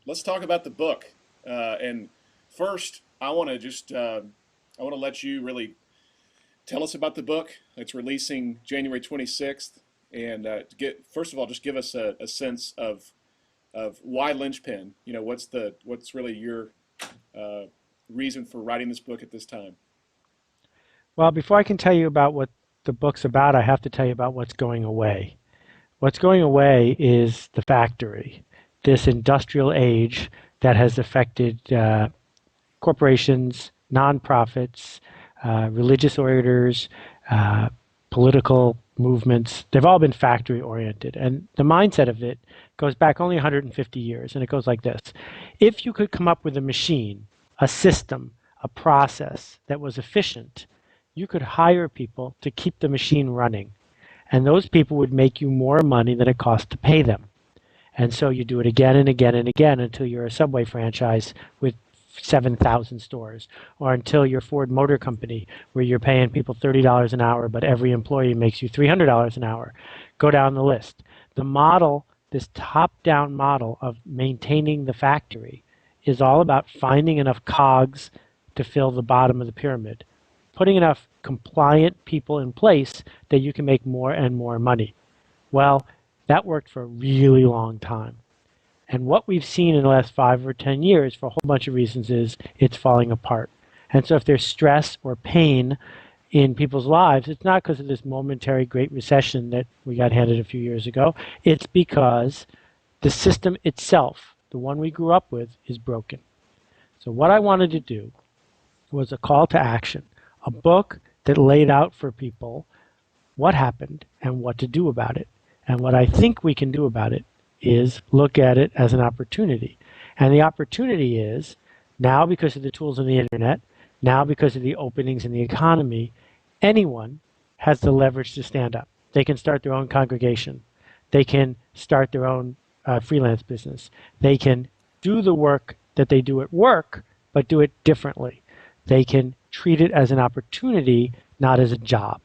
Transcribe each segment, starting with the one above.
let's talk about the book. And first, I want to just I want to let you really tell us about the book. It's releasing January 26th, and get first of all, just give us a sense of why Linchpin. You know, what's really your uh, reason for writing this book at this time? Well, before I can tell you about what the book's about, I have to tell you about what's going away. What's going away is the factory, this industrial age that has affected corporations, nonprofits, religious orders, uh, political movements. They've all been factory oriented. And the mindset of it goes back only 150 years. And it goes like this. If you could come up with a machine, a system, a process that was efficient, you could hire people to keep the machine running. And those people would make you more money than it cost to pay them. And so you do it again and again and again until you're a Subway franchise with 7,000 stores, or until you're Ford Motor Company, where you're paying people $30 an hour, but every employee makes you $300 an hour. Go down the list. The model, this top-down model of maintaining the factory, is all about finding enough cogs to fill the bottom of the pyramid, putting enough compliant people in place that you can make more and more money. Well, that worked for a really long time. And what we've seen in the last 5 or 10 years, for a whole bunch of reasons, is it's falling apart. And so if there's stress or pain in people's lives, it's not because of this momentary Great Recession that we got handed a few years ago. It's because the system itself, the one we grew up with, is broken. So what I wanted to do was a call to action, a book that laid out for people what happened and what to do about it. And what I think we can do about it is look at it as an opportunity. And the opportunity is now, because of the tools of the internet, now because of the openings in the economy, anyone has the leverage to stand up. They can start their own congregation. They can start their own freelance business. They can do the work that they do at work, but do it differently. They can treat it as an opportunity, not as a job.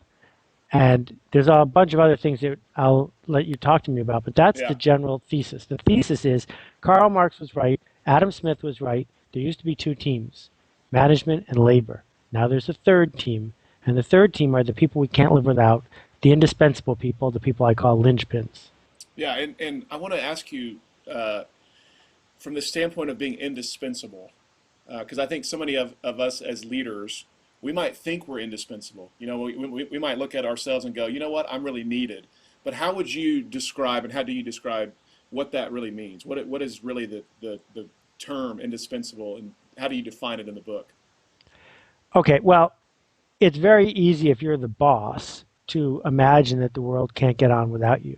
And there's a bunch of other things that I'll let you talk to me about, but that's Yeah. the general thesis. The thesis is Karl Marx was right, Adam Smith was right. There used to be two teams, management and labor. Now there's a third team, and the third team are the people we can't live without, the indispensable people, the people I call linchpins. Yeah, and I want to ask you uh, from the standpoint of being indispensable, because I think so many of us as leaders, we might think we're indispensable. You know, we might look at ourselves and go, you know what, I'm really needed. But how would you describe, and how do you describe what that really means? What is really the term indispensable, and how do you define it in the book? Okay, well, it's very easy if you're the boss to imagine that the world can't get on without you.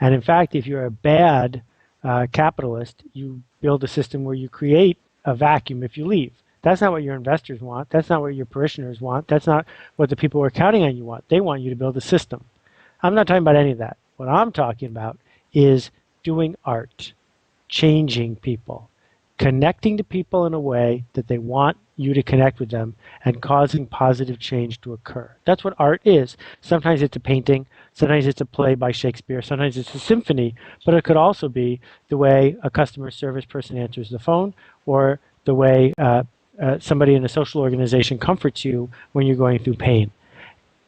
And in fact, if you're a bad capitalist, you build a system where you create a vacuum if you leave. That's not what your investors want. That's not what your parishioners want. That's not what the people who are counting on you want. They want you to build a system. I'm not talking about any of that. What I'm talking about is doing art, changing people, connecting to people in a way that they want you to connect with them, and causing positive change to occur. That's what art is. Sometimes it's a painting, sometimes it's a play by Shakespeare, sometimes it's a symphony, but it could also be the way a customer service person answers the phone, or the way somebody in a social organization comforts you when you're going through pain.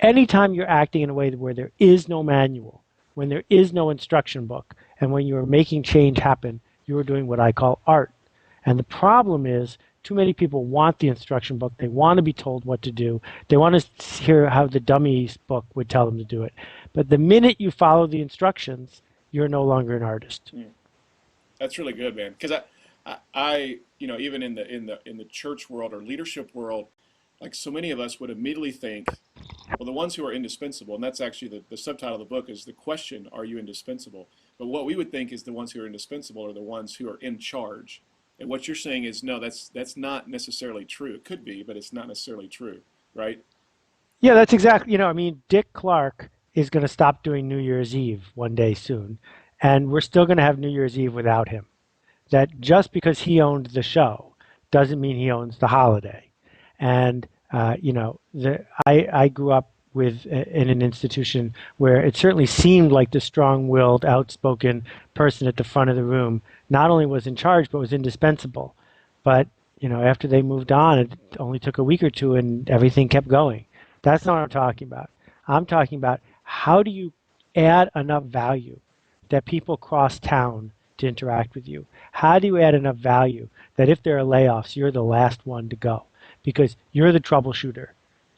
Anytime you're acting in a way where there is no manual, when there is no instruction book, and when you're making change happen, you're doing what I call art. And the problem is, too many people want the instruction book. They want to be told what to do. They want to hear how the dummies book would tell them to do it. But the minute you follow the instructions, you're no longer an artist. Mm, that's really good, man. Because you know, even in the church world or leadership world, like so many of us would immediately think, well, the ones who are indispensable, and that's actually the subtitle of the book is the question, are you indispensable? But what we would think is the ones who are indispensable are the ones who are in charge. And what you're saying is, no, that's not necessarily true. It could be, but it's not necessarily true, right? Yeah, that's exactly, I mean, Dick Clark is going to stop doing New Year's Eve one day soon. And we're still going to have New Year's Eve without him. That just because he owned the show doesn't mean he owns the holiday. And I grew up in an institution where it certainly seemed like the strong-willed, outspoken person at the front of the room not only was in charge but was indispensable. But after they moved on, it only took a week or two, and everything kept going. That's not what I'm talking about. I'm talking about how do you add enough value that people cross town to interact with you? How do you add enough value that if there are layoffs, you're the last one to go? Because you're the troubleshooter.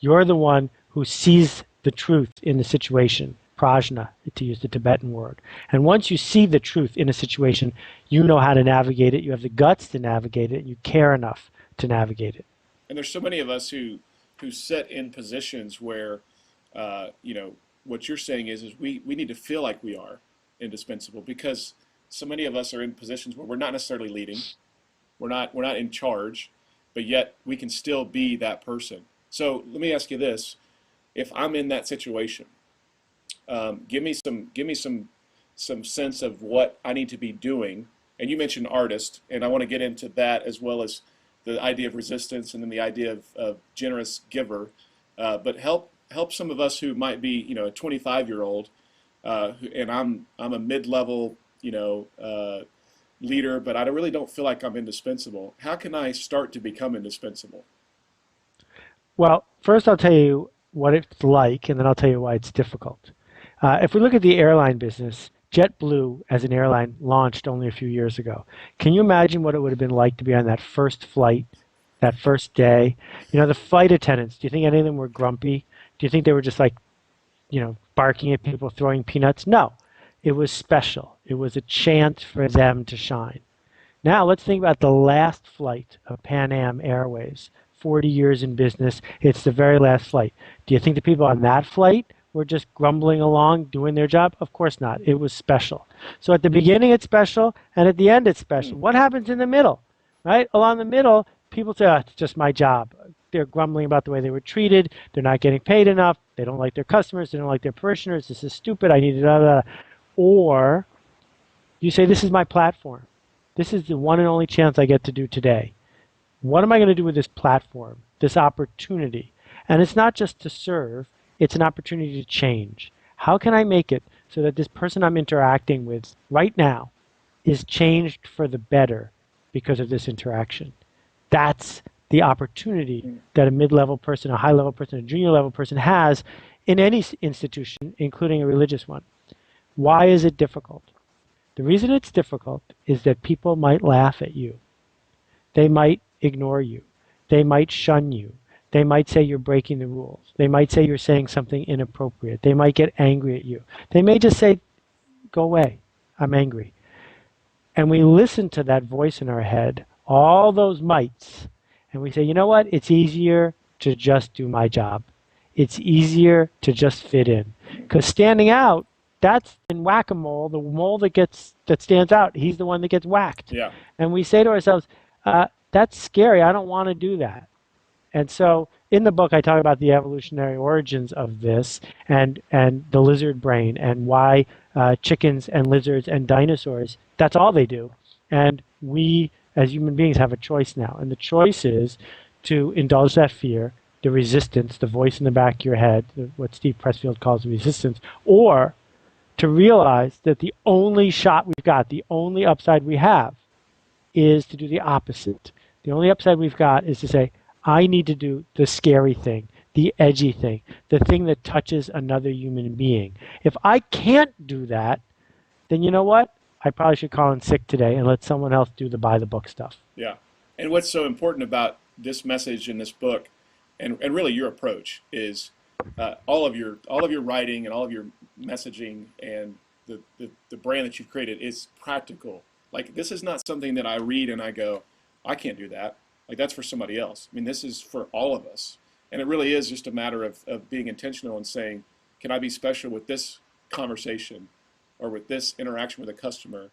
You're the one who sees the truth in the situation, prajna, to use the Tibetan word. And once you see the truth in a situation, you know how to navigate it. You have the guts to navigate it. You care enough to navigate it. And there's so many of us who sit in positions where, what you're saying is we need to feel like we are indispensable, because so many of us are in positions where we're not necessarily leading, we're not in charge, but yet we can still be that person. So let me ask you this: if I'm in that situation, give me some sense of what I need to be doing. And you mentioned artist, and I want to get into that as well as the idea of resistance and then the idea of generous giver. But help some of us who might be, a 25-year-old, and I'm a mid-level, leader, but I really don't feel like I'm indispensable. How can I start to become indispensable? Well, first I'll tell you what it's like, and then I'll tell you why it's difficult. If we look at the airline business, JetBlue as an airline launched only a few years ago. Can you imagine what it would have been like to be on that first flight, that first day? The flight attendants, do you think any of them were grumpy? Do you think they were just like, barking at people, throwing peanuts? No. It was special. It was a chance for them to shine. Now let's think about the last flight of Pan Am Airways. 40 years in business. It's the very last flight. Do you think the people on that flight were just grumbling along, doing their job? Of course not. It was special. So at the beginning it's special, and at the end it's special. What happens in the middle? Right? Along the middle, people say, it's just my job. They're grumbling about the way they were treated. They're not getting paid enough. They don't like their customers. They don't like their parishioners. This is stupid. I need to da, da, da. Or you say, this is my platform. This is the one and only chance I get to do today. What am I going to do with this platform, this opportunity? And it's not just to serve, it's an opportunity to change. How can I make it so that this person I'm interacting with right now is changed for the better because of this interaction? That's the opportunity that a mid-level person, a high-level person, a junior-level person has in any institution, including a religious one. Why is it difficult? The reason it's difficult is that people might laugh at you. They might ignore you. They might shun you. They might say you're breaking the rules. They might say you're saying something inappropriate. They might get angry at you. They may just say, go away, I'm angry. And we listen to that voice in our head, all those mights, and we say, you know what? It's easier to just do my job. It's easier to just fit in. Because standing out, that's in whack-a-mole, the mole that stands out, he's the one that gets whacked. Yeah. And we say to ourselves, that's scary. I don't want to do that. And so in the book, I talk about the evolutionary origins of this and the lizard brain and why chickens and lizards and dinosaurs, that's all they do. And we, as human beings, have a choice now. And the choice is to indulge that fear, the resistance, the voice in the back of your head, what Steve Pressfield calls resistance, or to realize that the only shot we've got, the only upside we have, is to do the opposite. The only upside we've got is to say, I need to do the scary thing, the edgy thing, the thing that touches another human being. If I can't do that, then you know what? I probably should call in sick today and let someone else do the by the book stuff. Yeah. And what's so important about this message in this book, and really your approach, is all of your writing and all of your messaging and the brand that you've created is practical. Like, this is not something that I read and I go, I can't do that. Like, that's for somebody else. I mean, this is for all of us. And it really is just a matter of being intentional and saying, can I be special with this conversation or with this interaction with a customer?